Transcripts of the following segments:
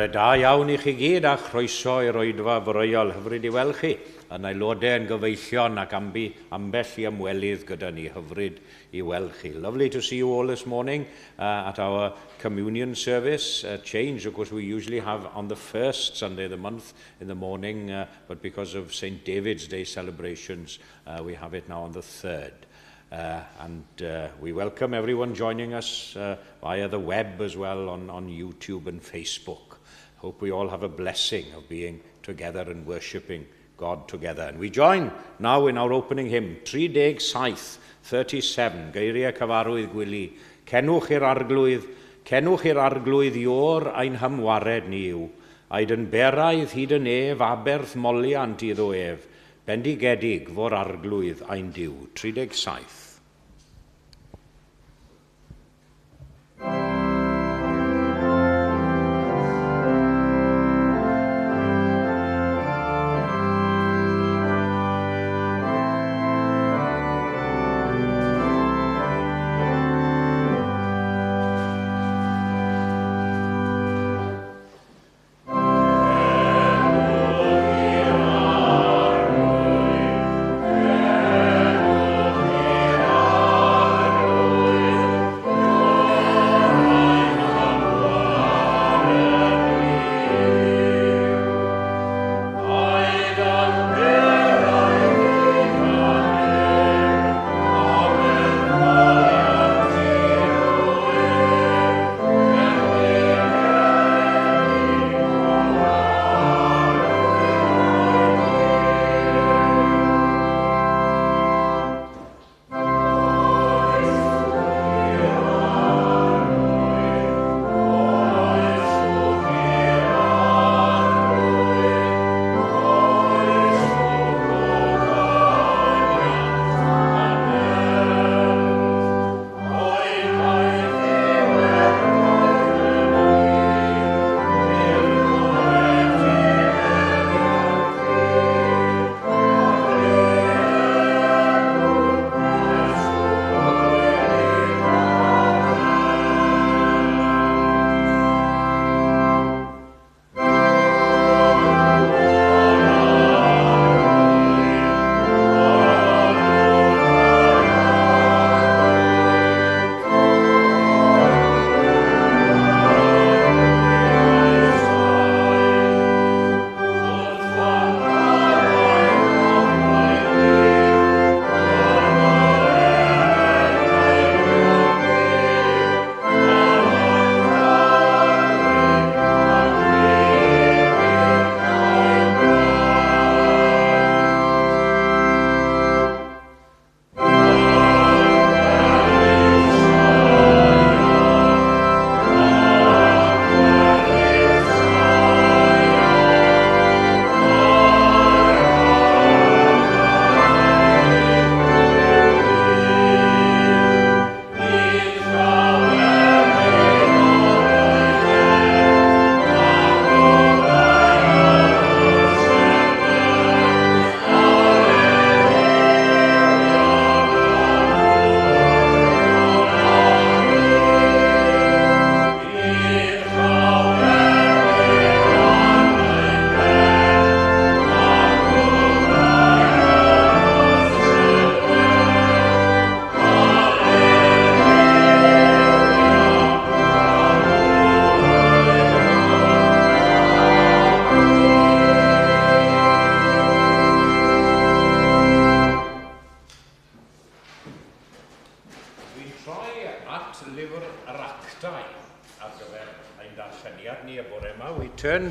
Bore da iawn I chi gyd a chroeso i'r oedfa froeol. Hyfryd I weld chi. Yn aelodau yn gyfeillion ac ambell I ymwelydd gyda ni. Hyfryd I weld chi. Lovely to see you all this morning at our communion service. Change, of course, we usually have on the first Sunday of the month in the morning, but because of St. David's Day celebrations, we have it now on the third. We welcome everyone joining us via the web as well on YouTube and Facebook. Hope we all have a blessing of being together and worshipping God together. And we join now in our opening hymn, 37, 37, Geiriau Cyfarwydd Gwili. Cenwch i'r arglwydd i'r ein hymwared ni yw. Aid yn beraidd hyd yn ef, aberth moliant iddo ef. Bendigedig fo'r arglwydd ein diw. 37.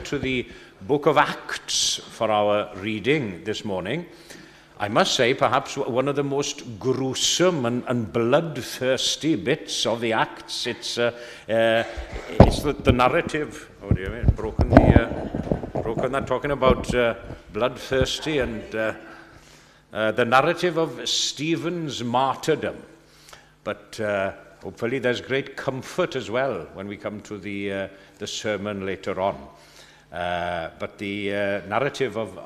To the book of Acts for our reading this morning. I must say, perhaps one of the most gruesome and bloodthirsty bits of the Acts. It's the narrative. Oh dear me, broken that. Talking about bloodthirsty and the narrative of Stephen's martyrdom. But hopefully, there's great comfort as well when we come to the sermon later on. But the narrative of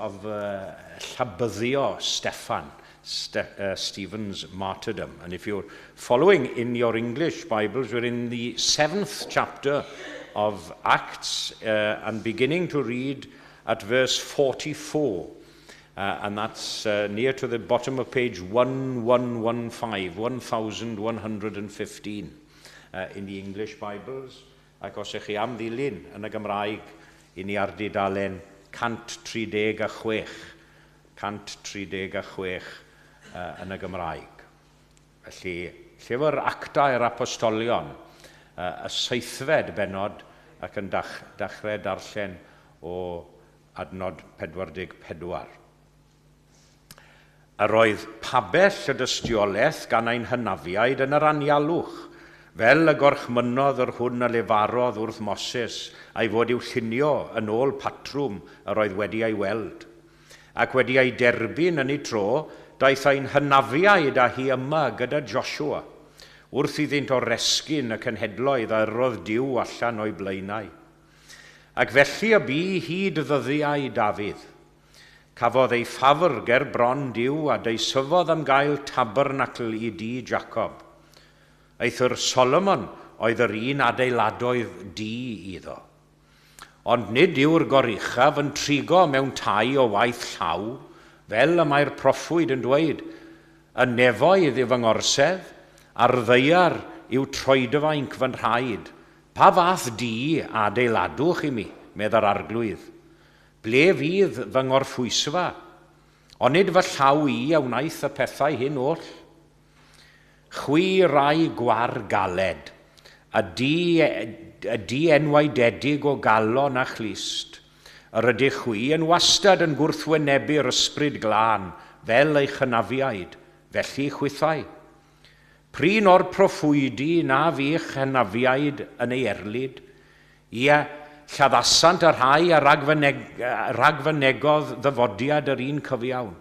Llanbyddio Stephen's martyrdom. And if you're following in your English Bibles, we're in the 7th chapter of Acts and beginning to read at verse 44. And that's near to the bottom of page 1115 in the English Bibles. Ac os ych chi am ddilyn yn y Gymraeg, i ni ar dudalen 136. 136 yn y Gymraeg. Felly, llyfr Actau'r Apostolion, y seithfed benod, ac yn dechrau darllen o adnod 44. Yr oedd pabell y dystiolaeth gan ein hynafiaid yn yr anialwch, fel y gorchmynodd yr hwn a lefarodd wrth Moses, a'i fod i'w llunio yn ôl patrwm yr oedd wedi ei weld. Ac wedi ei derbyn yn ei tro, daeth ein hynafiaid a hi yma gyda Joshua, wrth iddynt o resgyn y cenhedloedd a roedd Duw allan o'i blaenau. Ac felly y bu hyd ddyddiau Dafydd. Cafodd ei ffafr ger bron Duw a deisyfodd am gael tabernacl i dŷ Jacob. Eith'r Solomon oedd yr un adeiladoedd dŷ iddo. Ond nid yw'r goruchaf yn trigo mewn tai o waith llaw, fel y mae'r proffwyd yn dweud, y nefoedd yw fy ngorsedd, a'r ddeiar yw troedfainc fy nrhaid. Pa fath dŷ adeiladwch i mi, medda'r arglwydd. Ble fydd fy ngorffwysfa? Ond nid fy llaw i a wnaeth y pethau hyn oll. Chwi rai gwar galed, a di enwaededig o galon a chlist. Yr ydych chwi yn wastad yn gwrthwynebu'r ysbryd glân, fel eich hynafiaid, felly chwythau. Prin o'r proffwydi na fi'ch hynafiaid yn ei erlyd, ia, lladdasant yr rhai a ragfynegodd ddyfodiad yr un cyfiawn.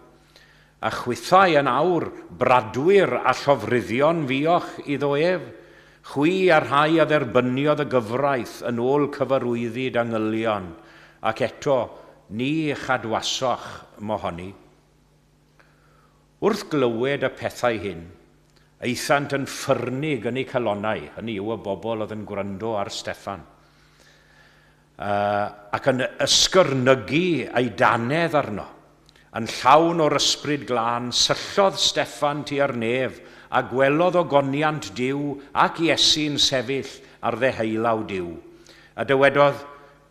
A chwythau yn awr bradwyr a llofruddion fioch iddo ef, chwi a rhai a dderbyniodd y gyfraith yn ôl cyfarwyddid angylion, ac eto ni chadwasoch mohoni. Wrth glywed y pethau hyn, eithant yn ffyrnig yn eu calonnau, hynny yw y bobl oedd yn gwrando ar Steffan, ac yn ysgyrnygu ei danedd arno, yn llawn o'r ysbryd glân, syllodd Steffan tua'r nef a gwelodd o goniant Duw ac Iesu'n sefyll ar ddeheulaw Duw. A dywedodd,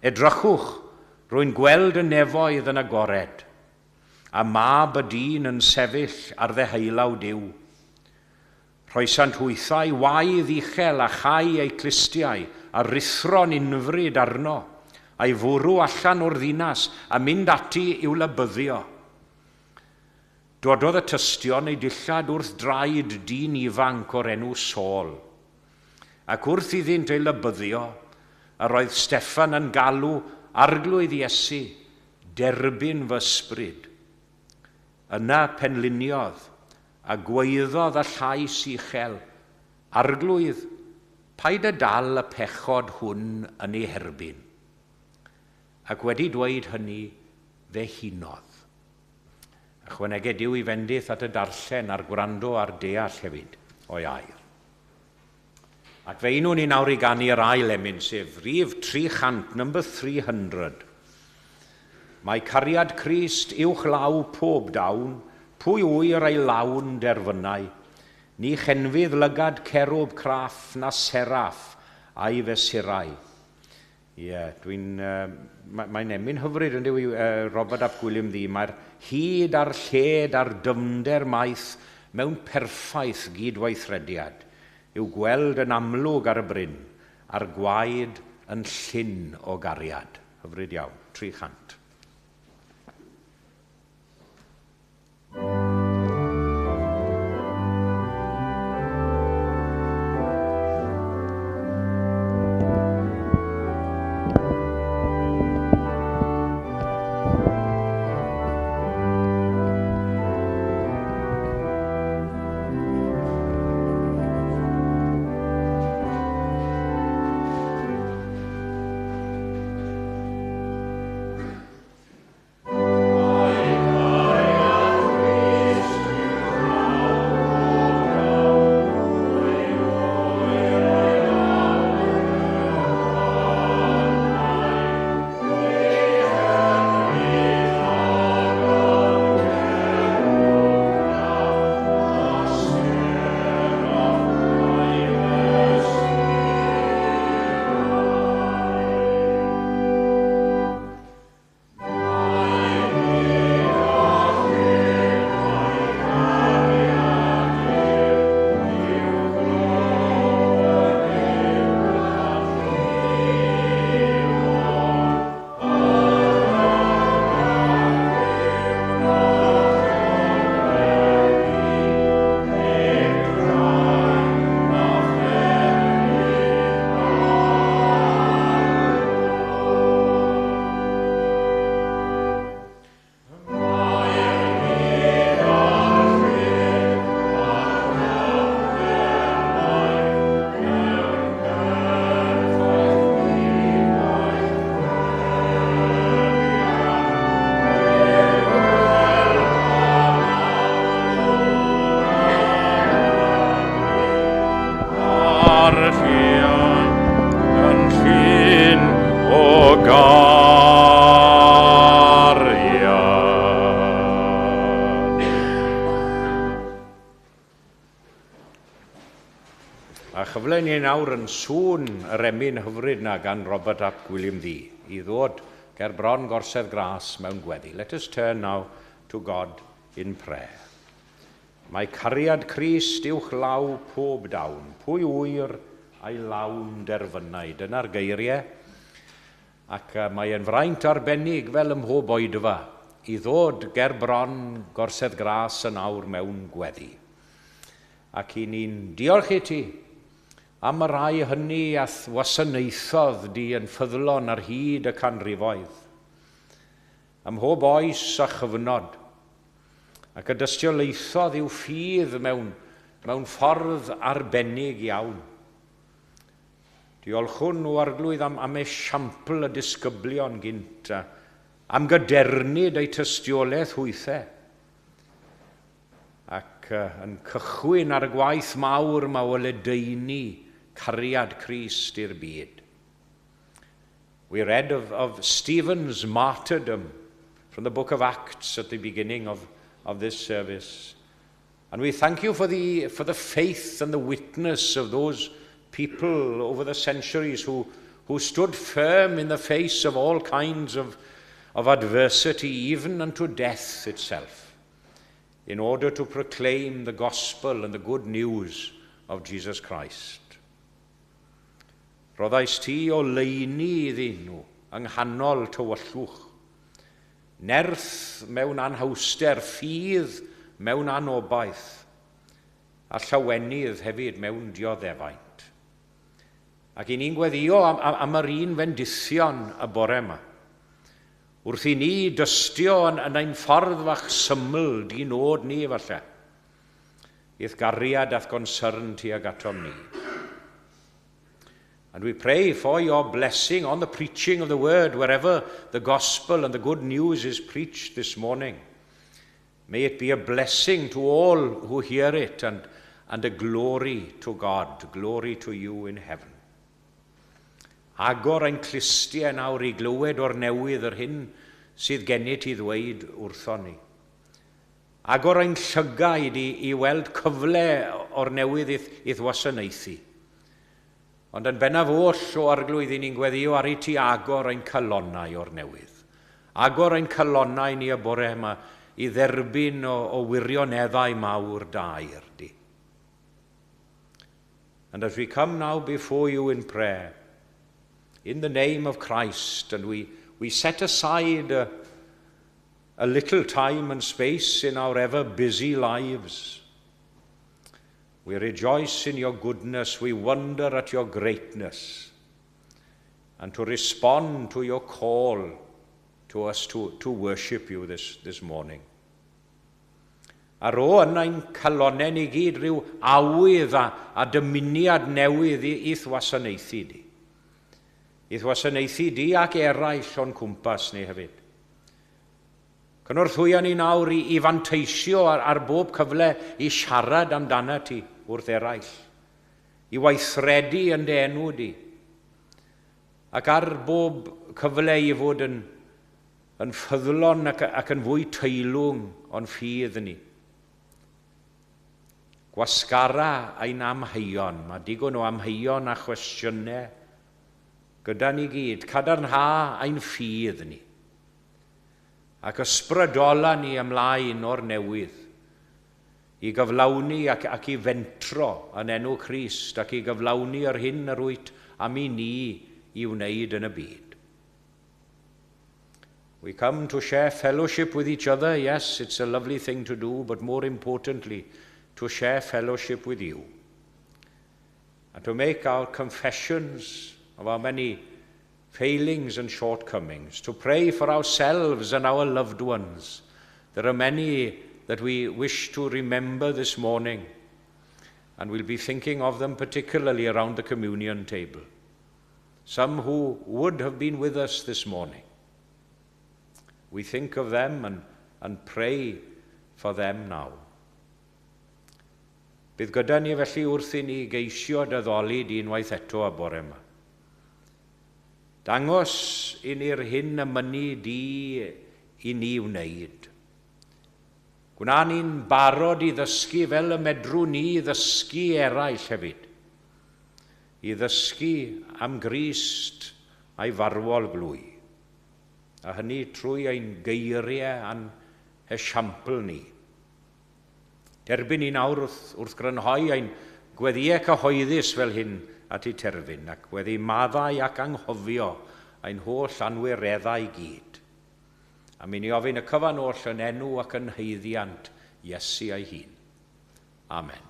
edrychwch, rwy'n gweld y nefoedd yn agored, a mab y dyn yn sefyll ar ddeheulaw Duw. Rhoesant hwythau waidd uchel a chai ei clistiau a rithro'n unfryd arno, a'i fwrw allan o'r ddinas a mynd ati i'w lybyddio. Dododd y tystion ei dillad wrth draed dyn ifanc o'r enw Saul. Ac wrth iddynt ei lybyddio, a roedd Steffan yn galw arglwydd Iesu, derbyn fy ysbryd. Yna penliniodd a gweiddodd a llais uchel, arglwydd, paid y dal y pechod hwn yn ei herbyn. Ac wedi dweud hynny, fe hunodd. Ychwanegau Duw i fendith at y darllen a'r gwrando a'r deall hefyd o'i air. Ac fe unwn ni nawr i ganu'r ail emyn, sef rhif 300, number 300. Mae cariad Crist uwch law pob dawn, pwy wyr ei lawn derfynau, ni chenfydd lygad cerwb craff na seraff a'i fesurau. Mae'n emyn hyfryd yn dyw Robert ap Gwilym ddi. Mae'r hyd a'r lled a'r dyfnder maith mewn perffaith gydweithrediad yw gweld yn amlwg ar y bryn, a'r gwaed yn llyn o gariad. Hyfryd iawn, 300. A chyfle ni nawr yn sŵn yr emyn hyfryd na gan Robert ap Gwilym Ddu I ddod ger bron gorsedd gras mewn gweddi. Let us turn now to God in prayer. Mae cariad Crist uwch law pob dawn, pwy wyr a'i lawn derfynau. Dyna'r geiriau. Ac mae e'n fraint arbennig fel ym mhob oedfa I ddod ger bron gorsedd gras yn awr mewn gweddi. Ac I ni'n diolch I ti am y rai hynny ath wasanaethodd di yn ffyddlon ar hyd y canrifoedd. Ym mhob oes a chyfnod, ac y dystiolaethodd i'w ffydd mewn ffordd arbennig iawn. Diolchwn o arglwydd am esiampl y disgyblion gynt, am gydernid eu tystiolaeth hwythau, ac yn cychwyn ar y gwaith mawr ma o ledaenu cariad Crist i'r byd. We read of Stephen's martyrdom from the book of Acts at the beginning of this service. And we thank you for the faith and the witness of those people over the centuries who stood firm in the face of all kinds of adversity, even unto death itself, in order to proclaim the gospel and the good news of Jesus Christ. Roddais ti o leini iddyn nhw yng nghanol tywyllwch, nerth mewn anhawster, ffydd mewn anobaith, a llawenydd hefyd mewn dioddefaint. Ac I ni'n gweddio am yr un fendithion y bore yma, wrth I ni dystio yn ein ffordd fach syml di nod ni falle, i'r gariad ath concern tuag atom ni. And we pray for your blessing on the preaching of the word wherever the gospel and the good news is preached this morning. May it be a blessing to all who hear it and a glory to God, glory to you in heaven. Agor ein clistiau nawr I glywed o'r newydd yr hyn sydd gennyt I ddweud wrthon ni. Agor ein llygaid I weld cyfle o'r newydd I ddwasanaethu. Ond yn bennaf oll o arglwydd I ni'n gweddio ar I ti agor ein calonnau o'r newydd. Agor ein calonnau ni y bore yma I dderbyn o wirioneddau mawr dair di. And as we come now before you in prayer, in the name of Christ, and we set aside a little time and space in our ever busy lives. We rejoice in your goodness, we wonder at your greatness, and to respond to your call to us to worship you this morning. Ar o yna'n calonau ni gyd rhyw awydd a dymuniad newydd I ddwasanaethu di. I ddwasanaethu di ac eraill o'n cwmpas ni hefyd. Cynorthwya ni nawr I fanteisio ar bob cyfle I siarad amdana ti wrth eraill, I weithredu yn dy enw di, ac ar bob cyfle I fod yn ffyddlon ac yn fwy teilwng o'n ffydd ni. Gwasgara ein amheuon, mae digon o amheuon a chwestiynau gyda ni gyd, cadarnha ein ffydd ni, ac ysbrydola ni ymlaen o'r newydd, I gyflawni ac I fentro yn enw Crist, ac I gyflawni yr hyn yr wyt am I ni I wneud yn y byd. We come to share fellowship with each other. Yes, it's a lovely thing to do, but more importantly, to share fellowship with you. And to make our confessions of our many failings and shortcomings, to pray for ourselves and our loved ones. There are many that we wish to remember this morning, and we'll be thinking of them particularly around the communion table. Some who would have been with us this morning. We think of them and pray for them now. Bydd gyda ni felly wrth I ni geisio dyddoli di unwaith eto a bore yma. Dangos I ni'r hyn y mynnu di I ni wneud. Gwna ni'n barod I ddysgu fel y medrwn ni ddysgu eraill hefyd. i ddysgu am Grist a'i farwol glwy, a hynny trwy ein geiriau a'n esiampl ni. Derbyn ni nawr wrth grynhoi ein gweddiau cyhoeddus fel hyn at ei terfyn, ac weddi maddau ac anghofio ein holl anwireddau gyd. A mi ni ofyn y cyfan oll yn enw ac yn heiddiant Iesu ei hun. Amen.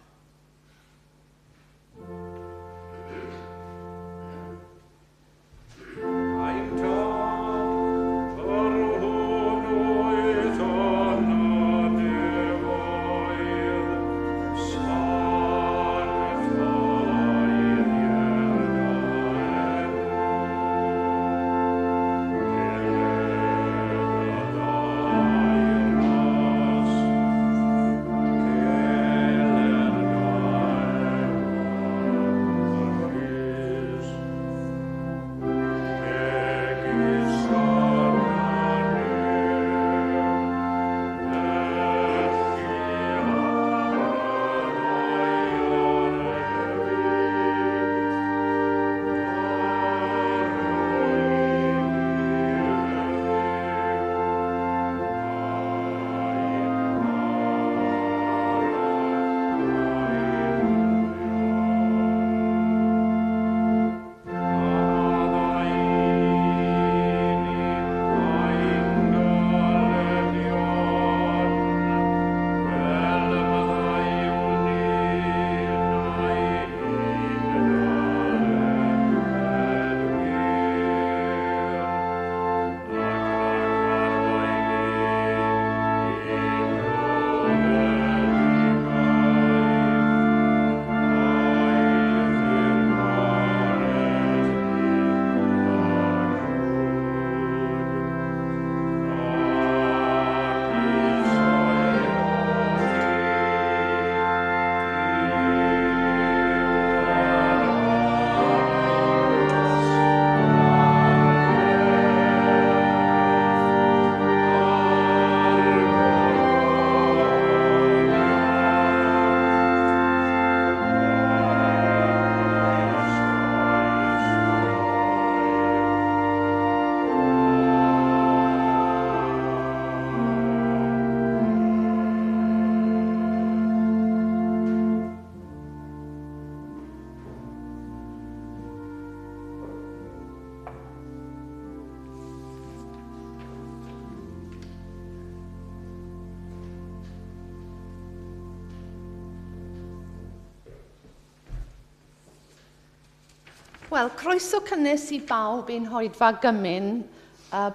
Wel, croeso cynnes I bawb i'n hoedfa gymyn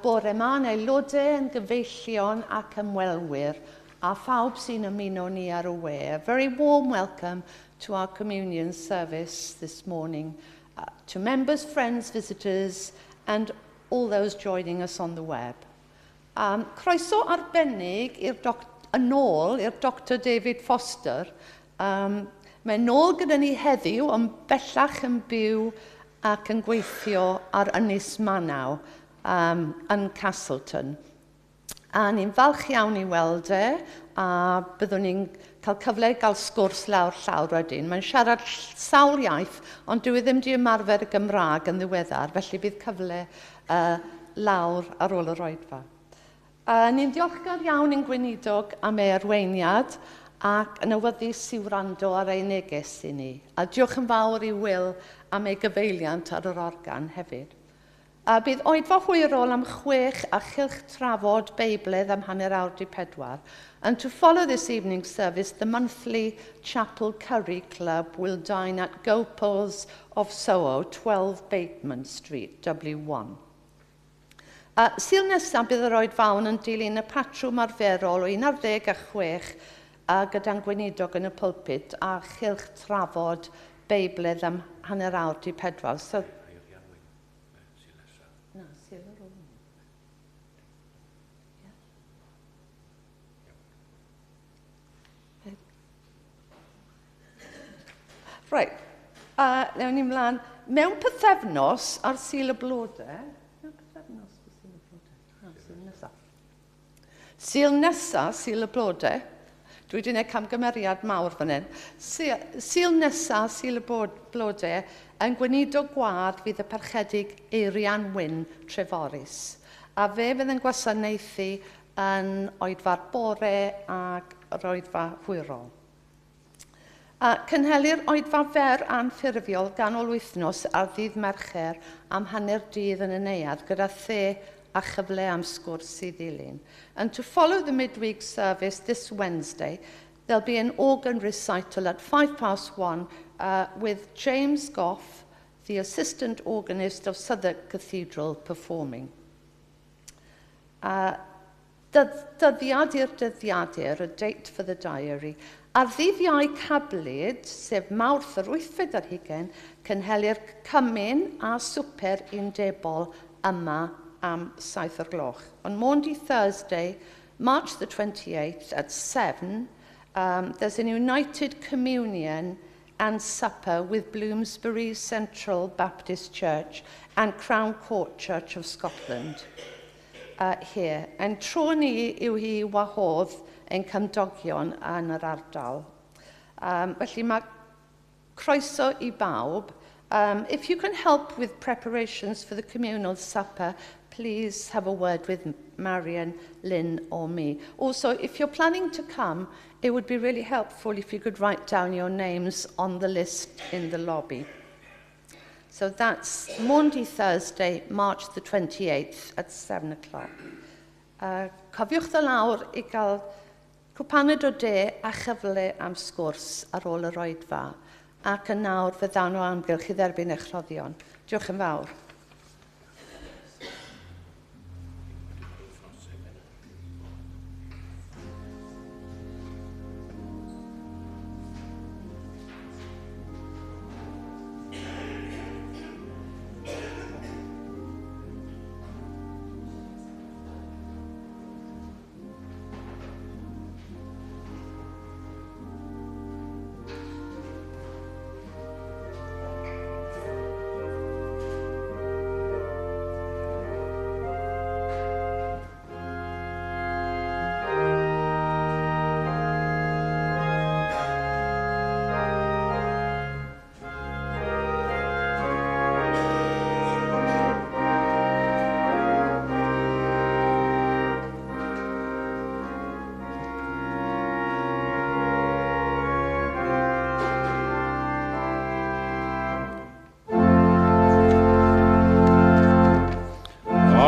bore yma, neu aelodau yn gyfeillion ac ymwelwyr, a phawb sy'n ymuno ni ar y we. A very warm welcome to our communion service this morning, to members, friends, visitors, and all those joining us on the web. Croeso arbennig yn ôl i'r Dr David Foster. Mae'n nôl gyda ni heddiw, ond bellach yn byw ac yn gweithio ar Ynys Manaw yn Castleton. A ni'n falch iawn I weld a byddwn ni'n cael cyfle I gael sgwrs lawr llawr wedyn. Mae'n siarad sawl iaith, ond dwi ddim di ymarfer y Gymraeg yn ddiweddar, felly bydd cyfle lawr ar ôl yr oedfa. Ni'n diolchgar iawn i'n gweinidog am ei arweiniad ac yn awyddus I wrando ar ei neges I ni. A diolch yn fawr I Will am ei gyfeiliant ar yr organ hefyd. Bydd oedfa hwyrol am 6 a chylch trafod Beibledd am hanner awr 4. And to follow this evening's service, the monthly Chapel Curry Club will dine at Gopals of Soho, 12 Bateman Street, W1. Sil nesaf bydd yr oedfawn yn dilyn y patrwm arferol o 11:06 gyda'n gweinidog yn y pulpit a chylch trafod Beibledd am hanner awr 4. So, Right, newn ni mlaen. Mewn pythefnos ar Sul y Blodau. Mewn pythefnos ar Sul y Blodau. Sul nesaf, Sul y Blodau. Dwi wedi gwneud camgymeriad mawr fan hyn. Sil nesaf, Sil y Blodau, yn gwneud o gwadd fydd y parchedig Eirian Wyn Treforys. A fe fydd yn gwasanaethu yn oedfa'r bore ac yr oedfa hwyrol. Cynhelir oedfa fer anffurfiol ganol wythnos ar ddydd Mercher am hanner dydd yn y neuadd gyda the a chyfle am sgwrs i ddilyn. And to follow the midweek service this Wednesday, there'll be an organ recital at 1:05 with James Goff, the assistant organist of Southwark Cathedral, performing. Dyddiadur, a date for the diary. Ar ddydd Iau Cablyd, sef Mawrth yr 8 ar hugain, cynhelir cymun a swper undebol yma am 7 o'r gloch. On Maundy Thursday, March the 28th at 7, there's an United Communion and supper with Bloomsbury Central Baptist Church and Crown Court Church of Scotland here. And tro ni yw hi wahodd ein cymdogion yn yr ardal. Felly mae croeso I bawb. If you can help with preparations for the communal supper, please have a word with Marion, Lynn or me. Also, if you're planning to come, it would be really helpful if you could write down your names on the list in the lobby. So that's Maundy Thursday, March the 28th at 7 o'clock. Cofiwch dy lawr I gael cwpaned o de a chyfle am sgwrs ar ôl yr oedfa. Ac yn nawr fyddan o amgylch I dderbyn eich rhoddion. Diolch yn fawr.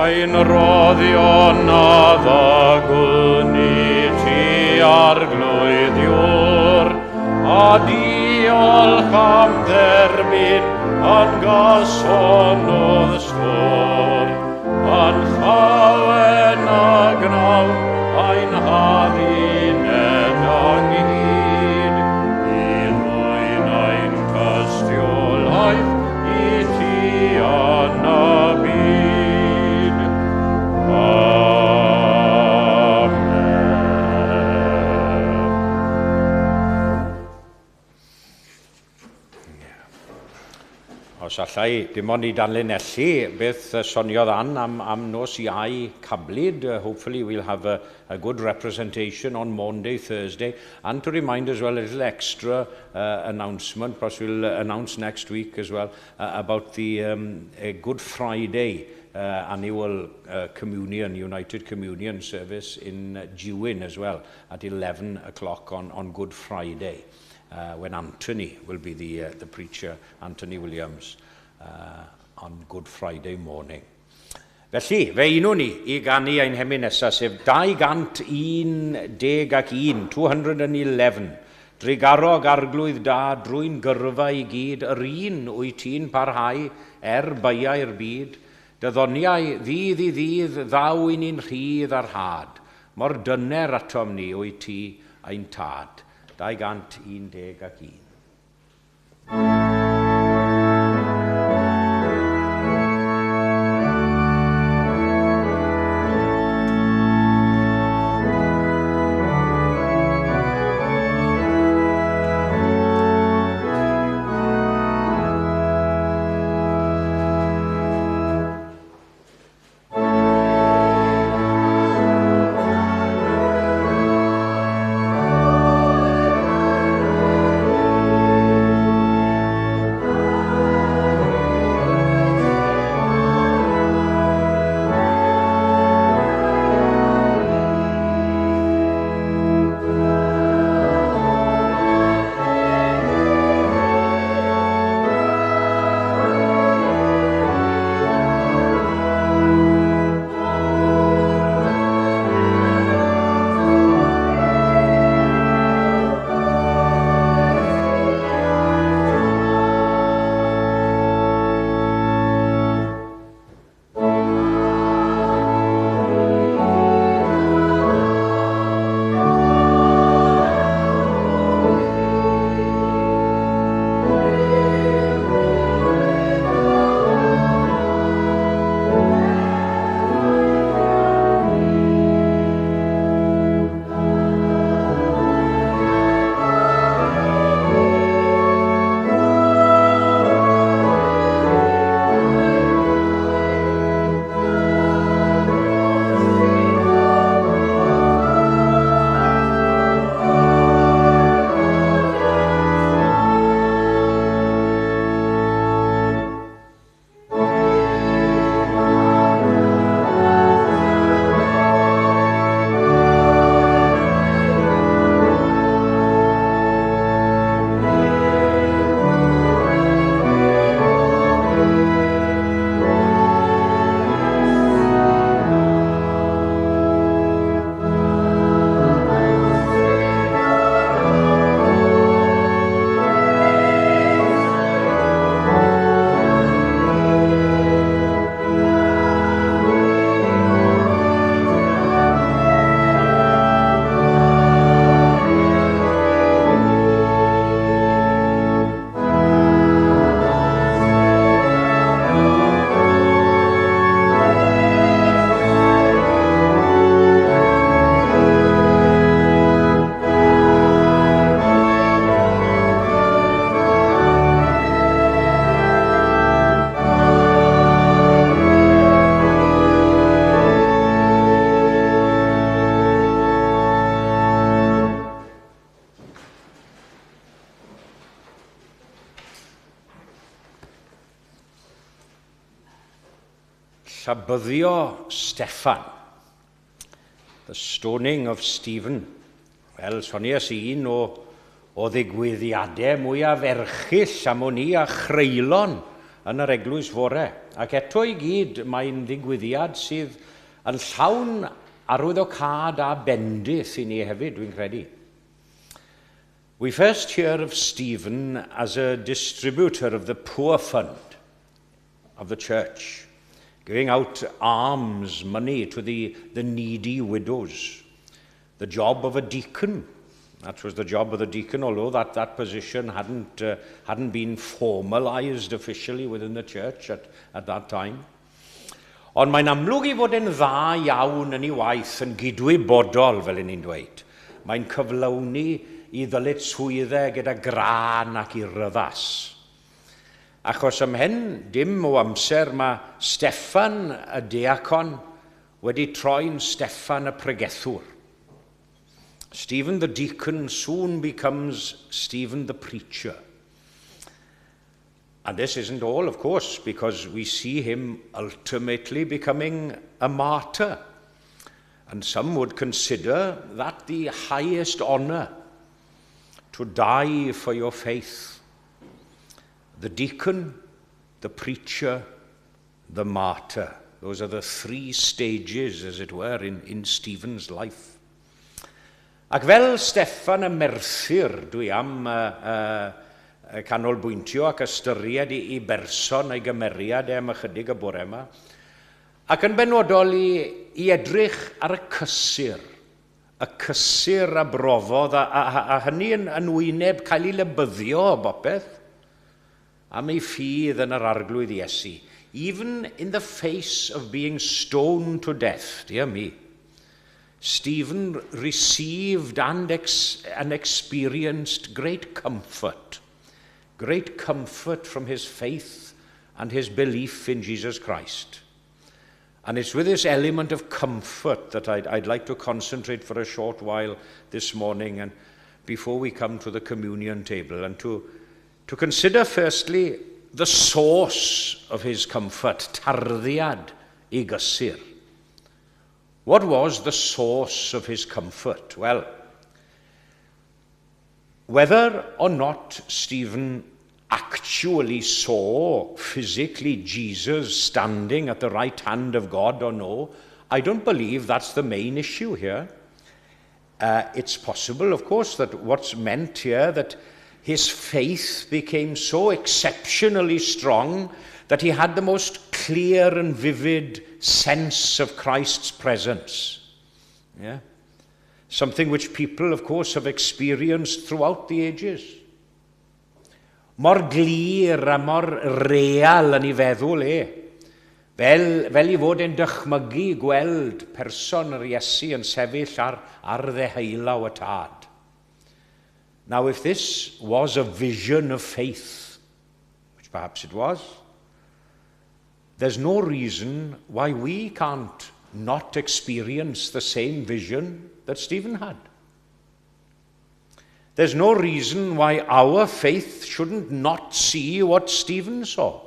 Ein roddion a ddagwn I ti arglwyddiwr, a diolch am dderbyn yn gasonodd stwr, yn llawen a gnaw ein haddined anghyd, I rwy'n ein tystiolaeth I ti yn y byd. Os allai, dim ond I danlinellu beth soniodd am nos Iau Cablyd. Hopefully we'll have a good representation on Monday, Thursday. And to remind as well, a little extra announcement, perhaps we'll announce next week as well, about the Good Friday annual communion, United Communion service in Dewin as well, at 11 o'clock on Good Friday. When Anthony will be the preacher, Anthony Williams, on Good Friday morning. Felly, fe unwn ni I ganu ein hemi nesaf, sef 211, 211. Drigarog arglwydd da drwy'n gyrfa I gyd, yr un wyt ti'n parhau baiau'r byd. Dyddoniau ddydd I ddydd, ddaw I ni'n rhydd ar had. Mor dyner atom ni wyt ti ein tad. 211. Llanbyddio Steffan. The stoning of Stephen. Wel, sonies un o ddigwyddiadau mwyaf erchyll am o'n i a chreulon yn yr Eglwys fore. Ac eto I gyd mae'n ddigwyddiad sydd yn llawn arwyddocad a bendith I ni hefyd, dwi'n credu. We first hear of Stephen as a distributor of the poor fund of the church, giving out alms money to the needy widows. The job of a deacon, that was the job of the deacon, although that position hadn't been formalized officially within the church at that time. Ond mae'n amlwg I fod yn dda iawn yn ei waith yn gydwybodol, fel ni'n dweud. Mae'n cyflawni I ddylid swyddau gyda gran ac I ryddas. Achos ymhen dim o amser mae Steffan y deacon wedi troi'n Steffan y pregethwr. Stephen the deacon soon becomes Stephen the preacher. And this isn't all, of course, because we see him ultimately becoming a martyr. And some would consider that the highest honor, to die for your faith. The deacon, the preacher, the martyr. Those are the three stages, as it were, in Stephen's life. Ac fel Steffan y Merthyr, dwi am canolbwyntio ac ystyried I berson a'i gymeriad am ychydig y bore yma, ac yn benodol I edrych ar y cysur a brofodd, a hynny yn wyneb cael I lebyddio o bopeth, am ei ffydd yn yr arglwydd Iesu, even in the face of being stoned to death, dear me. Stephen received and experienced great comfort from his faith and his belief in Jesus Christ. And it's with this element of comfort that I'd like to concentrate for a short while this morning, and before we come to the communion table, and to consider firstly the source of his comfort, tarddiad I gysur. What was the source of his comfort? Well, whether or not Stephen actually saw physically Jesus standing at the right hand of God or no, I don't believe that's the main issue here. It's possible, of course, that what's meant here, that his faith became so exceptionally strong that he had the most clear and vivid sense of Christ's presence. Yeah? Something which people, of course, have experienced throughout the ages. Mor glir a mor real yn ei feddwl Fel I fod yn dychmygu gweld person yr Iesu yn sefyll ar ddeheulaw y tad. Now, if this was a vision of faith, which perhaps it was, there's no reason why we can't not experience the same vision that Stephen had. There's no reason why our faith shouldn't not see what Stephen saw.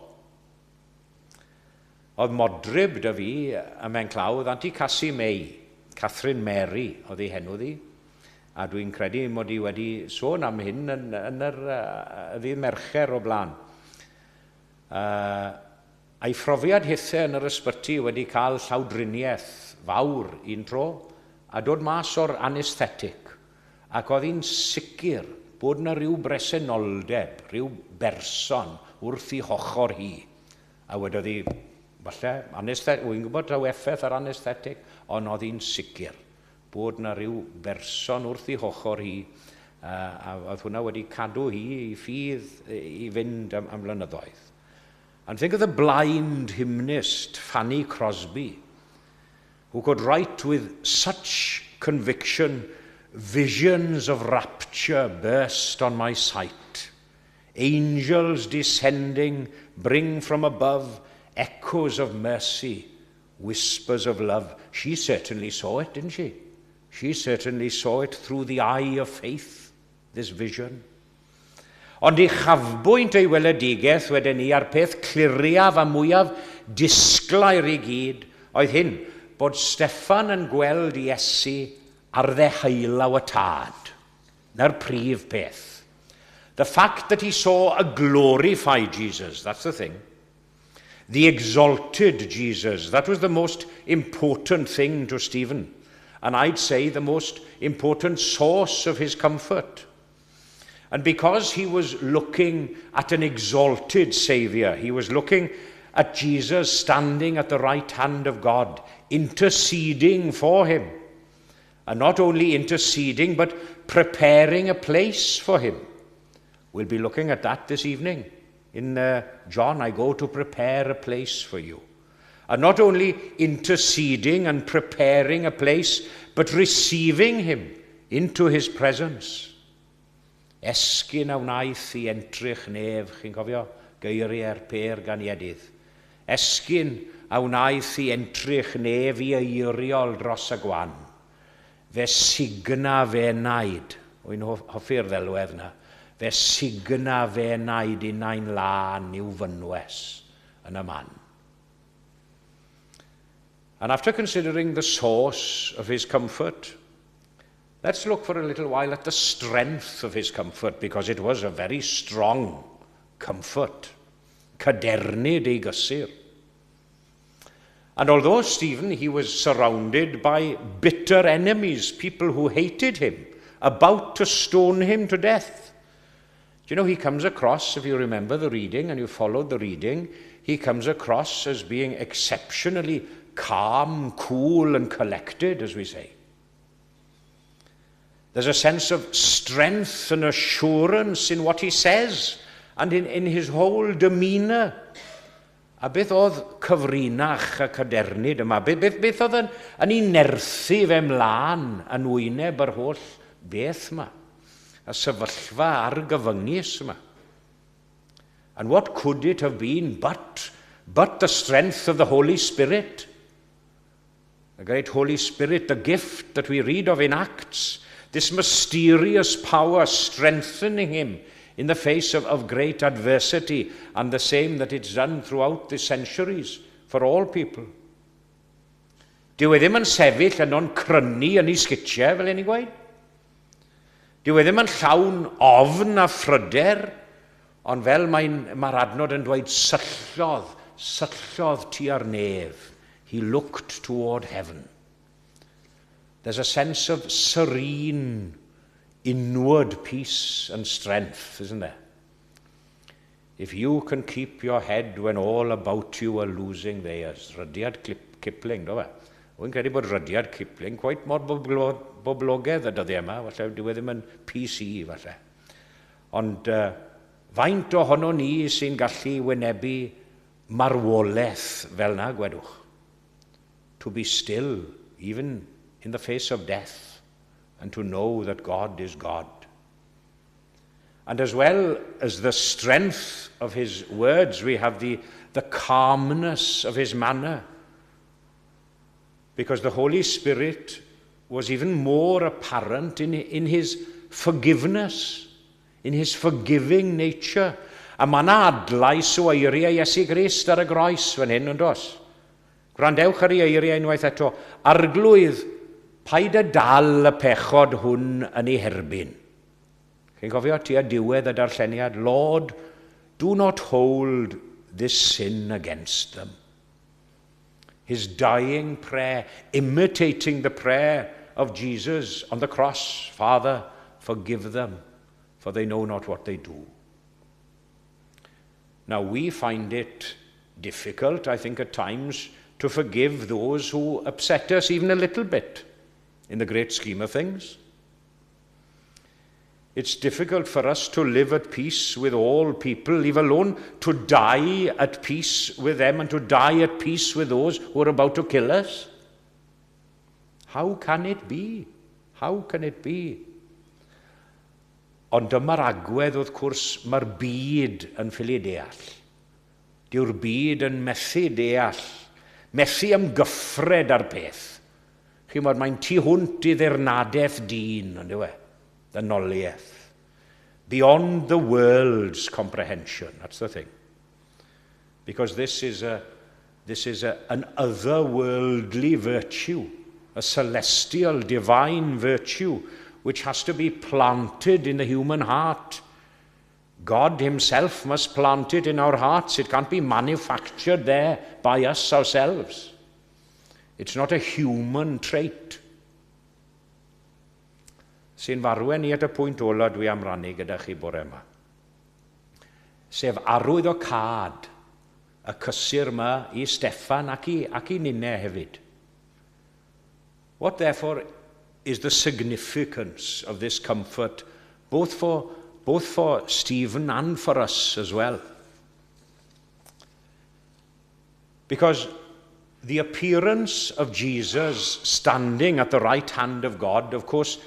Oedd modryb da fi ym Menclawdd Anticasu May, Catherine Mary, oedd ei henw ddi, a dwi'n credu mod I wedi sôn am hyn yn yr ddydd Mercher o blaen. A'i phrofiad hithau yn yr ysbyty wedi cael llawdriniaeth fawr un tro, a dod mas o'r anesthetic, ac oedd hi'n sicr bod yna rhyw bresenoldeb, rhyw berson wrth I hochor hi. A wedodd hi, falle, wy'n gwybod taw effaith ar anesthetic, ond oedd hi'n sicr bod yna rhyw berson wrth I hochor hi, a oedd hwnna wedi cadw hi I ffydd I fynd am flynyddoedd. And think of the blind hymnist Fanny Crosby, who could write with such conviction, visions of rapture burst on my sight. Angels descending bring from above echoes of mercy, whispers of love. She certainly saw it, didn't she? She certainly saw it through the eye of faith, this vision. Ond I chafbwynt ei weledigaeth wedyn ni ar peth cliriaf a mwyaf disglair i gyd oedd hyn, bod Steffan yn gweld Iesu ar ddeheulaw y tad. Na'r prif peth. The fact that he saw a glorified Jesus, that's the thing. The exalted Jesus, that was the most important thing to Stephen. And I'd say the most important source of his comfort. And because he was looking at an exalted Saviour, he was looking at Jesus standing at the right hand of God, interceding for him. And not only interceding, but preparing a place for him. We'll be looking at that this evening. In John, I go to prepare a place for you. And not only interceding and preparing a place, but receiving him into his presence. Esgyn a wnaeth I entrych nef, chi'n cofio geiriau'r per ganiedydd. Esgyn a wnaeth I entrych nef I eiriol dros y gwan. Fe signa fe naid, wy'n hoffi'r ddelwedd na, fe signa fe naid I nain lan i'w fynwes yn y man. And after considering the source of his comfort, let's look for a little while at the strength of his comfort, because it was a very strong comfort. Cadernid ei gysur. And although Stephen, he was surrounded by bitter enemies, people who hated him, about to stone him to death. Do you know, he comes across, if you remember the reading and you followed the reading, he comes across as being exceptionally calm, cool, and collected, as we say. There's a sense of strength and assurance in what he says and in his whole demeanour. A beth oedd cyfrinach a cadernid yma? Beth oedd yn ei nerthu fe mlaen yn wyneb yr holl beth yma? A sefyllfa argyfyngus yma. And what could it have been but the strength of the Holy Spirit? The great Holy Spirit, the gift that we read of in Acts, this mysterious power strengthening him in the face of great adversity, and the same that it's done throughout the centuries for all people. Dyw e ddim yn sefyll yn o'n crynu yn ei sgitiau, fel ein i gweud. Dyw e ddim yn llawn ofn a phryder, ond fel mae'r adnod yn dweud, syllodd tua'r nef. He looked toward heaven. There's a sense of serene, inward peace and strength, isn't there? If you can keep your head when all about you are losing theirs. Rudyard Kipling, do fe? Wy'n credu bod Rudyard Kipling quite mor boblogaidd y dyddiau yma, falle dyw e ddim yn PC, falle. Ond faint ohono ni sy'n gallu wynebu marwolaeth fel na, gwedwch? To be still, even in the face of death, and to know that God is God. And as well as the strength of his words, we have the calmness of his manner, because the Holy Spirit was even more apparent in his forgiveness, in his forgiving nature. A mae yna adlais o eiriau Iesu Grist ar y groes fan hyn, yn dos? Gwrandewch ar ei eiriau unwaith eto. Arglwydd, paid a dal y pechod hwn yn ei herbyn. Chi'n cofio tua diwedd y darlleniad? Lord, do not hold this sin against them. His dying prayer, imitating the prayer of Jesus on the cross. Father, forgive them, for they know not what they do. Now, we find it difficult, I think, at times, to forgive those who upset us even a little bit in the great scheme of things. It's difficult for us to live at peace with all people, leave alone to die at peace with them and to die at peace with those who are about to kill us. How can it be? How can it be? Ond dyma'r agwedd, wrth gwrs, mae'r byd yn ffili deall. Dyw'r byd yn methu deall, methu ymgyffred ar peth. Chi'n modd, mae'n tu hwnt I ddirnadaeth dyn, ond yw e? Ddynoliaeth. Beyond the world's comprehension, that's the thing. Because this This is an otherworldly virtue, a celestial, divine virtue, which has to be planted in the human heart. God himself must plant it in our hearts. It can't be manufactured there by us ourselves. It's not a human trait. Sy'n farwen ni at y pwynt ola dwi am rannu gyda chi bore yma. Sef arwydd o cad y cysur yma i Steffan ac i Ninne hefyd. What therefore is the significance of this comfort, both for Stephen and for us as well? Because the appearance of Jesus standing at the right hand of God, of course,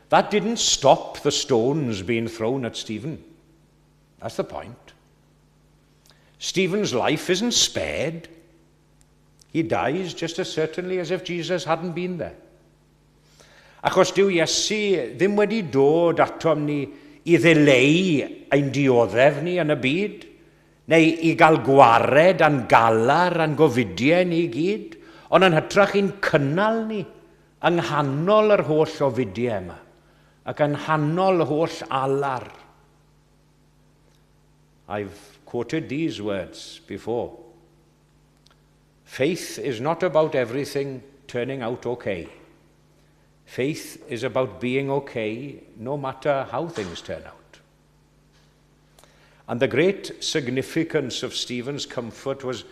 that didn't stop the stones being thrown at Stephen. That's the point. Stephen's life isn't spared. He dies just as certainly as if Jesus hadn't been there. Achos dyw Iesu ddim wedi dod atom ni i ddileu ein dioddef ni yn y byd, neu i gael gwared a'n galar a'n gofidiau ni i gyd, ond yn hytrach i'n cynnal ni yng nghanol yr holl ofidiau yma, ac yng nghanol y holl alar. I've quoted these words before. Faith is not about everything turning out okay. Faith is about being okay no matter how things turn out. And the great significance of Stephen's comfort was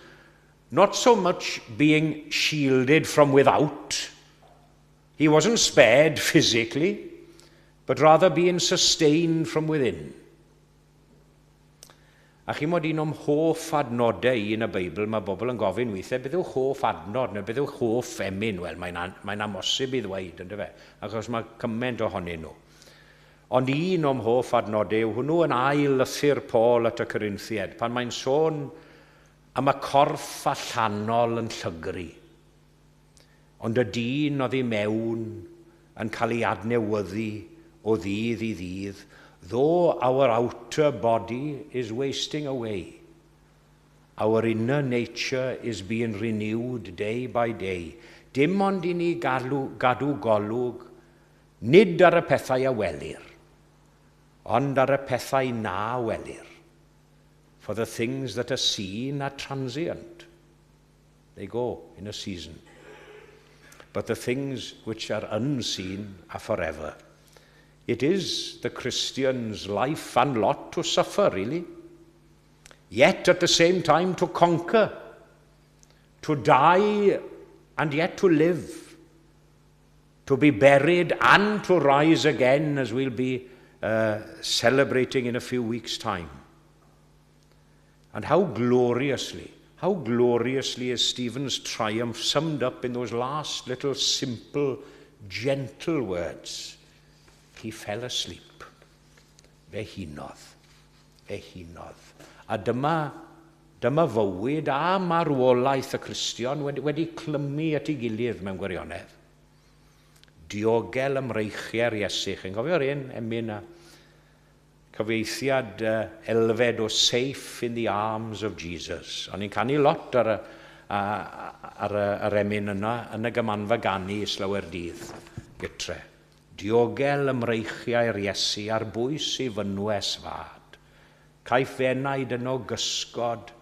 not so much being shielded from without. He wasn't spared physically, but rather being sustained from within. A chi mod un o'm hoff adnodau yn y Beibl, mae bobl yn gofyn weithiau, beth yw hoff adnod, neu beth yw hoff emyn? Wel, mae'n amosib i ddweud, ynddo fe, achos mae cymaint ohonyn nhw. Ond un o'm hoff adnodau yw hwnnw yn ail lythyr Paul at y Corinthiaid, pan mae'n sôn am y corff allanol yn llygru. Ond y dyn oedd i mewn yn cael ei adnewyddu o ddydd i ddydd, though our outer body is wasting away, our inner nature is being renewed day by day. Dim ond i ni gadw golwg, nid ar y pethau a welir, ond ar y pethau na welir. For the things that are seen are transient. They go in a season. But the things which are unseen are forever. It is the Christian's life and lot to suffer, really. Yet at the same time to conquer, to die and yet to live, to be buried and to rise again, as we'll be celebrating in a few weeks' time. And how gloriously is Stephen's triumph summed up in those last little simple, gentle words. He fell asleep. Fe hunodd. A dyma fywyd a marwolaeth y Cristion wedi clymu at ei gilydd mewn gwirionedd. Diogel ymreichiau'r Iesu. Chi'n cofio'r un emyn a cyfeithiad elfed o safe in the arms of Jesus. Ond ni'n canu lot ar yr emyn yna yn y gymanfa ganu Islawer dydd gytre. Diogel ymreichiau'r Iesu ar bwys I fynwes fad. Caiff fenaid yno gysgod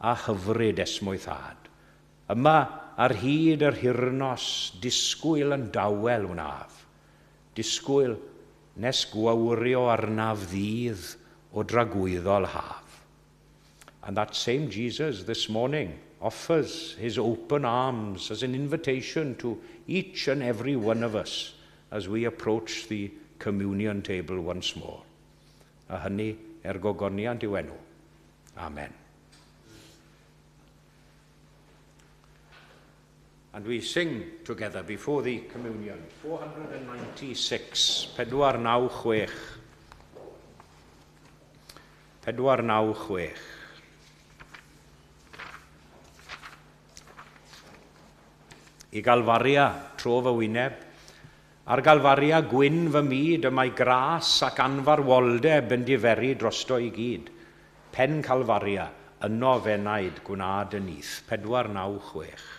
a hyfryd esmwythad. Yma ar hyd yr hirnos disgwyl yn dawel wnaf. Disgwyl nes gwawrio arnaf ddydd o dragwyddol haf. And that same Jesus this morning offers his open arms as an invitation to each and every one of us as we approach the communion table once more. A hynny gogoniant I'w enw. Amen. And we sing together before the communion, 496, 496. 496. I Galfaria, tro fy wyneb, ar Galfaria gwyn fy myd y mae gras ac anfarwoldeb yn diferu drosto I gyd. Pen Calfaria, yno fe wnaed gwnaed y nyth, 496.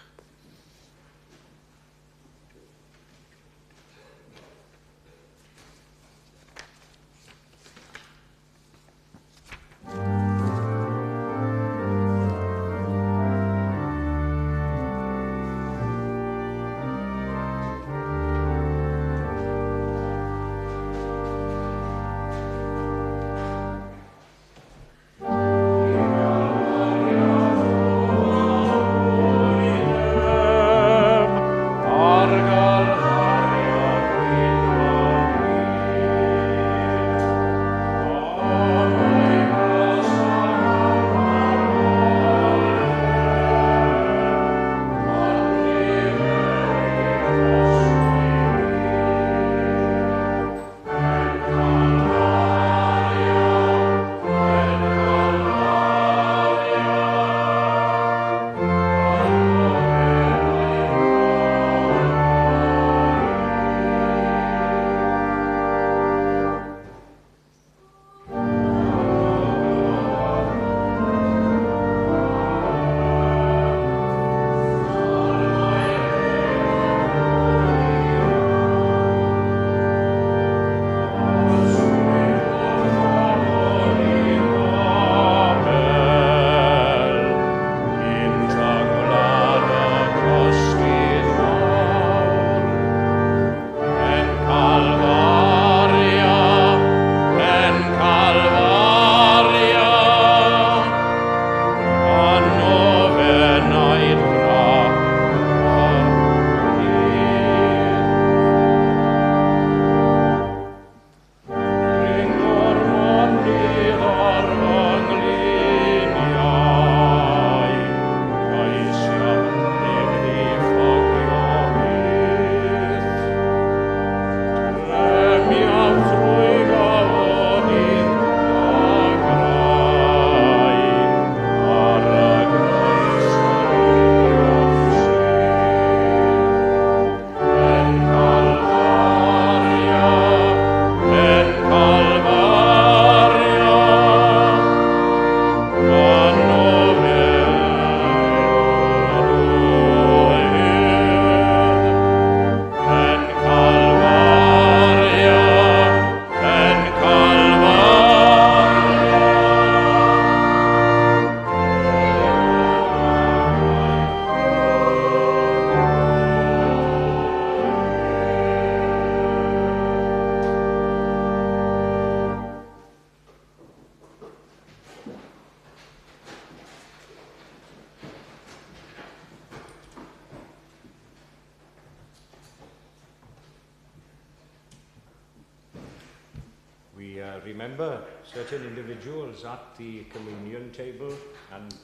We remember certain individuals at the communion table, and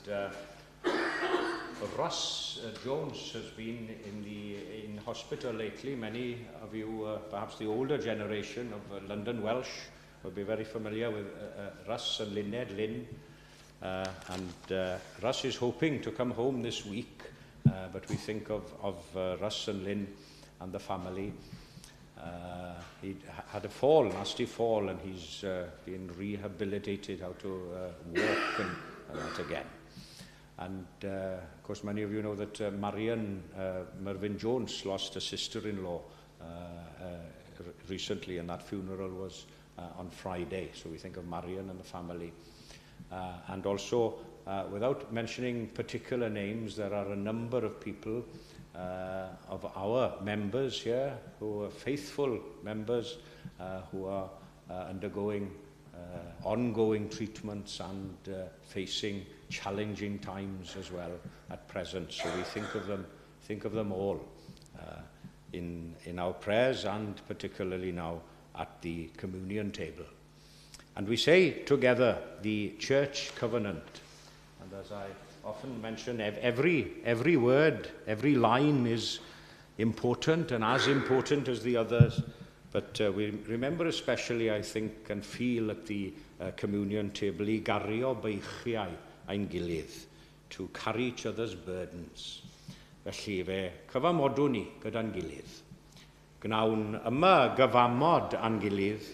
Russ Jones has been in hospital lately. Many of you, perhaps the older generation of London Welsh, will be very familiar with Russ and Lynn. Russ is hoping to come home this week, but we think of Russ and Lynn and the family. He had a nasty fall, and he's been rehabilitated how to walk and that again. And of course, many of you know that Marion Mervyn Jones lost a sister-in-law recently, and that funeral was on Friday. So we think of Marion and the family. And also, without mentioning particular names, there are a number of people of our members here who are faithful members who are undergoing ongoing treatments and facing challenging times as well at present. So we think of them all in our prayers, and particularly now at the communion table. And we say together the church covenant. And as I often mention, every word, every line is important, and as important as the others. But we remember especially, I think, and feel at the communion table, I gario beichiau ein gilydd, to carry each other's burdens. Felly fe cyfamodwn ni gyda'n gilydd. Gnawn yma gyfamod a'n gilydd,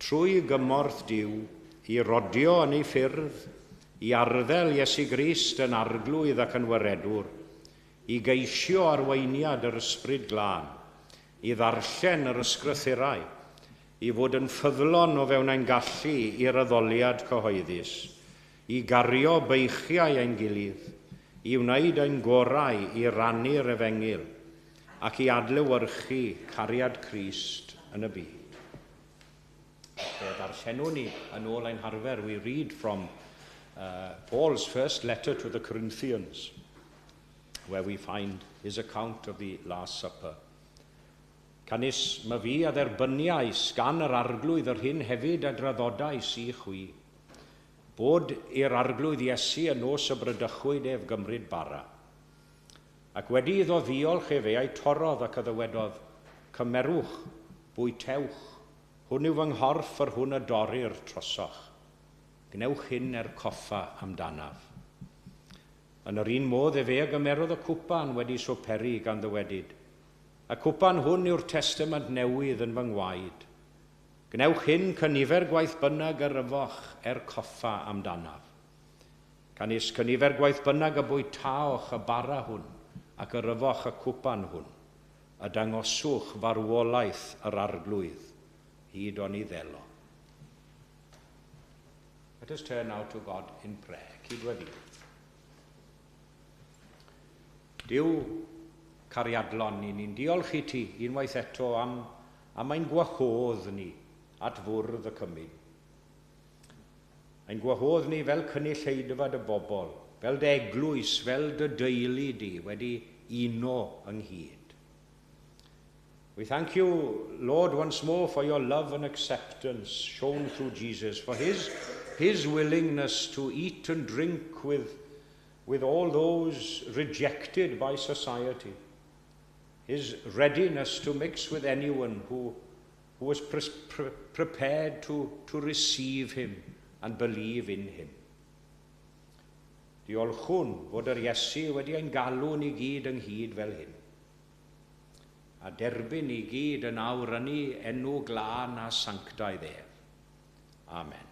trwy gymorth Duw, I rodio yn ei ffyrdd, i arddel Iesu Grist yn arglwydd ac yn waredwr, i geisio arweiniad yr ysbryd glân, i ddarllen yr ysgrythurau, i fod yn ffyddlon o fewn ein gallu i'r addoliad cyhoeddus, i gario beichiau ein gilydd, i wneud ein gorau i rannu'r efengil, ac i adlewyrchu cariad Crist yn y byd. Fe ddarllenwn ni yn ôl ein harfer, we read from Paul's first letter to the Corinthians, where we find his account of the Last Supper. Canis mae fi a dderbyniais gan yr arglwydd yr hyn hefyd a draddodais i chwi, bod i'r arglwydd Iesu yn nos y brydychwyd ef gymryd bara. Ac wedi iddo ddiolch efe ei torodd ac yddywedodd, cymerwch, bwytewch, hwn yw fy nghorff yr hwn y dorir trosoch. Gnewch hyn coffa amdanaf. Yn yr un modd efe gymerodd y cwpan wedi swperi gan ddywedid. A cwpan hwn yw'r testament newydd yn fy ngwaed. Gnewch hyn cynifer gwaith bynnag yr yfoch coffa amdanaf. Canis cynifer gwaith bynnag y bwytaoch y bara hwn ac yr yfoch y cwpan hwn, a dangoswch farwolaeth yr arglwydd, hyd o'n I ddelo. Let us turn now to God in prayer. Cydweddi. Dyw cariadlon ni'n diolch I ti unwaith eto am ein gwahodd ni at fwrdd y cymyn. Ein gwahodd ni fel cynulleidfa dy bobl, fel dy eglwys, fel dy deulu di wedi uno ynghyd. We thank you, Lord, once more for your love and acceptance shown through Jesus, for his willingness to eat and drink with all those rejected by society, his readiness to mix with anyone who was prepared to receive him and believe in him. Diolchwn fod yr Iesu wedi ein galw ni gyd ynghyd fel hyn, a derbyn ni gyd yn awrynu enw glân a sanctaidd ef. Amen.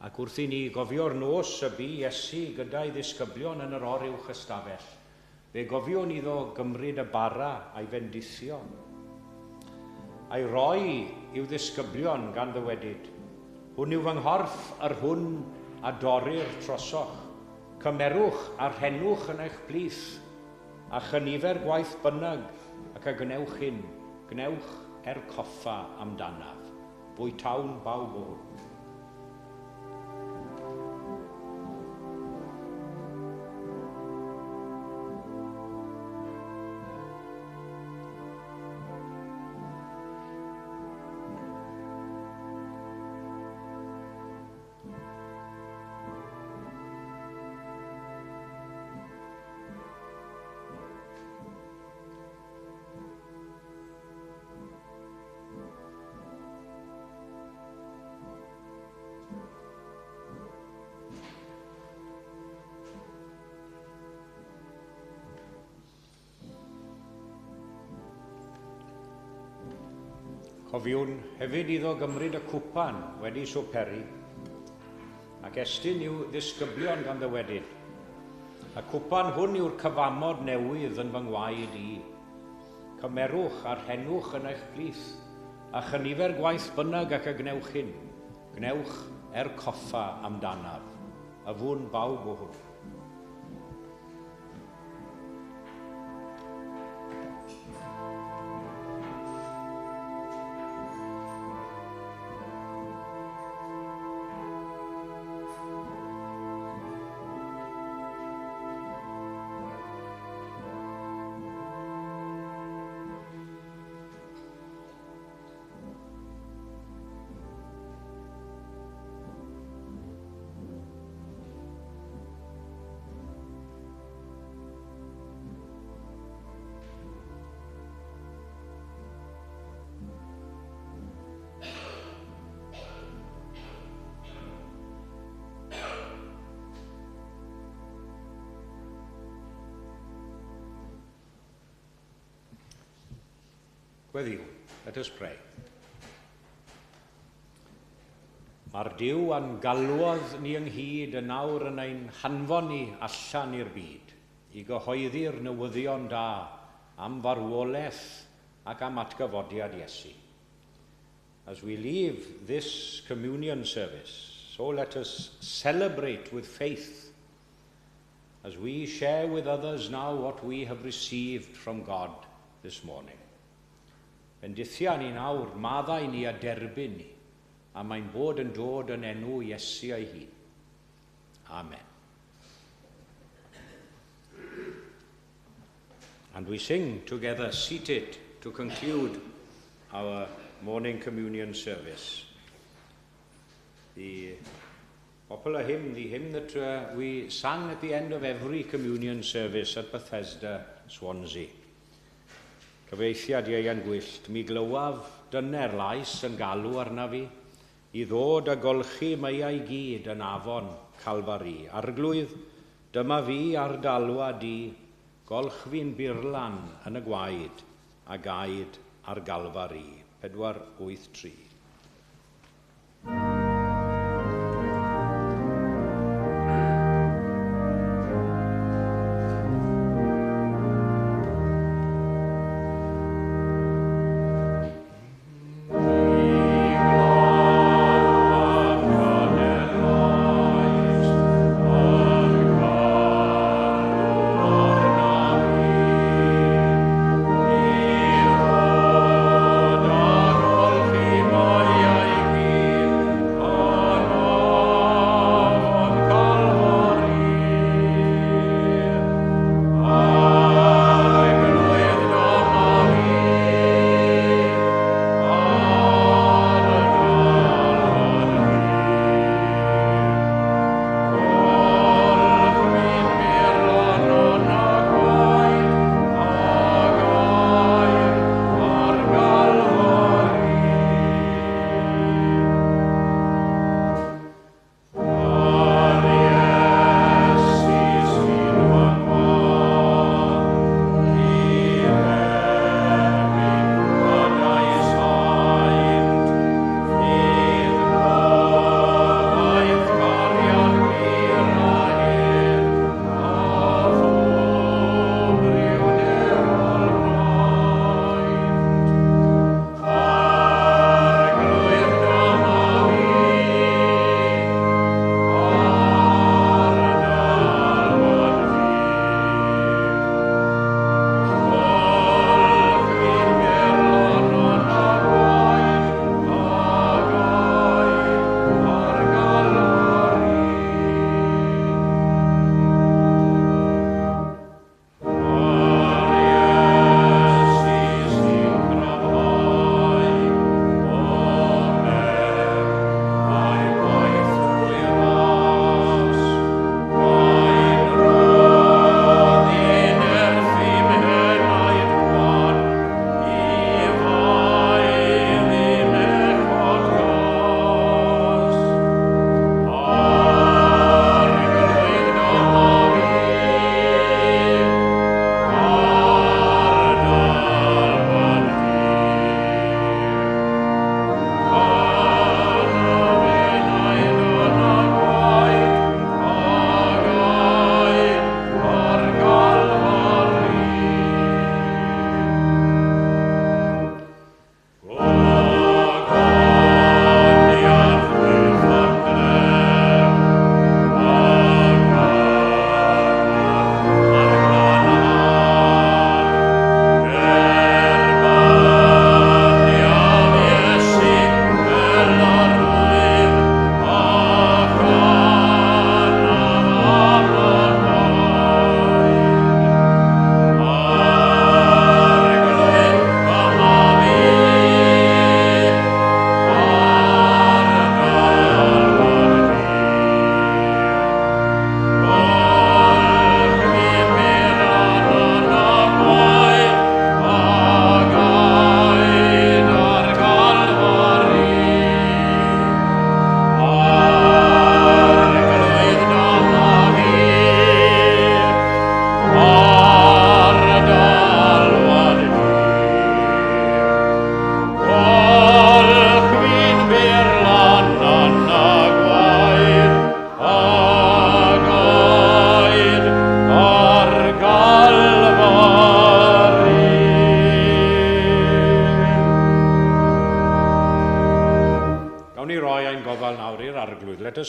Ac wrth I ni gofio'r nos y bu Iesu gyda'i ddisgyblion yn yr oruwch ystafell, fe gofion iddo gymryd y bara a'i fendithio, a'i roi i'w ddisgyblion gan ddywedid, hwn yw fy nghorff yr hwn a dorir trosoch, cymerwch a rhenwch yn eich plith, a chynifer gwaith bynnag ac a gnewch hyn, gnewch coffa amdanaf, bwytawn bawb o hwn. Cofiwn hefyd iddo gymryd y cwpan wedi swperi, ac estyn i'w ddisgyblion gan ddywedid. A cwpan hwn yw'r cyfamod newydd yn fy ngwaed I. Cymerwch a rhenwch yn eich plith, a chynifer gwaith bynnag ac a gnewch hyn, gnewch coffa amdanaf, a fwn bawb o hwn. With you, let us pray. A'r Duw a'n galwodd ni ynghyd yn nawr yn ein hanfon ni allan i'r byd, i gyhoeddi'r newyddion da am farwolaeth ac am atgyfodiad Iesu. As we leave this communion service, so let us celebrate with faith as we share with others now what we have received from God this morning. Bendithia ni nawr maddau ni a derbyn ni, a mae'n bod yn dod yn enw Iesu ei hun. Amen. And we sing together, seated, to conclude our morning communion service. The popular hymn, the hymn that we sang at the end of every communion service at Bethesda, Swansea. Cyfeithiad Ieuan Gwyllt, mi glywaf dyner lais yn galw arna fi, i ddod a golchi meiau gyd yn afon Calfari. Arglwydd, dyma fi ar dalwad i, golch fi'n burlan yn y gwaed, a gaid ar Galfari. 483. Ma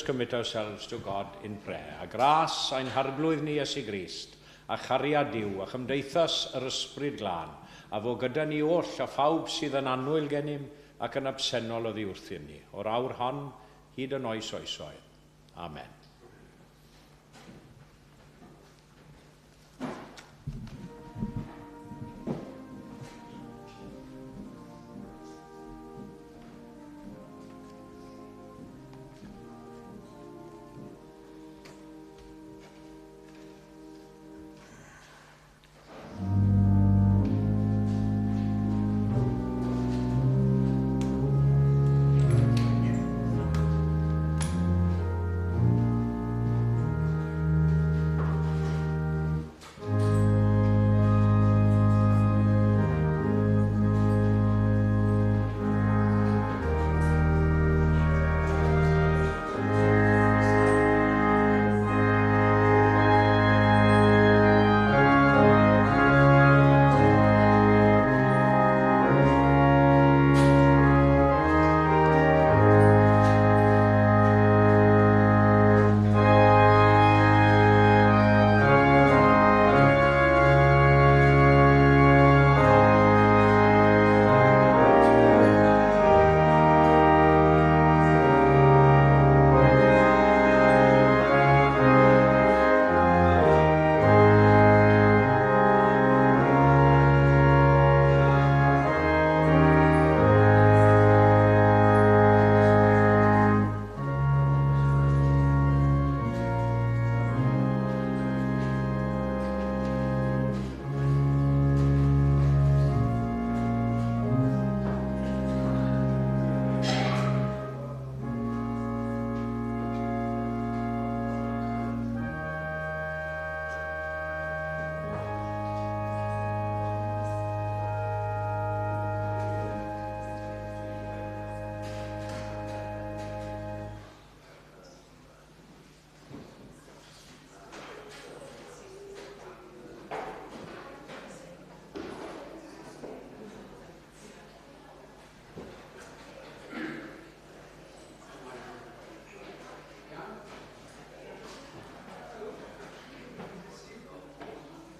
us commit ourselves to God in prayer. A gras ein harglwydd ni Iesu Grist, a chariad Duw, a chymdeithas yr ysbryd glân, a fo gyda ni oll a phawb sydd yn annwyl gennym ac yn absennol o ddiwrthyn ni, o'r awr hon hyd yn oes oesoedd. Amen.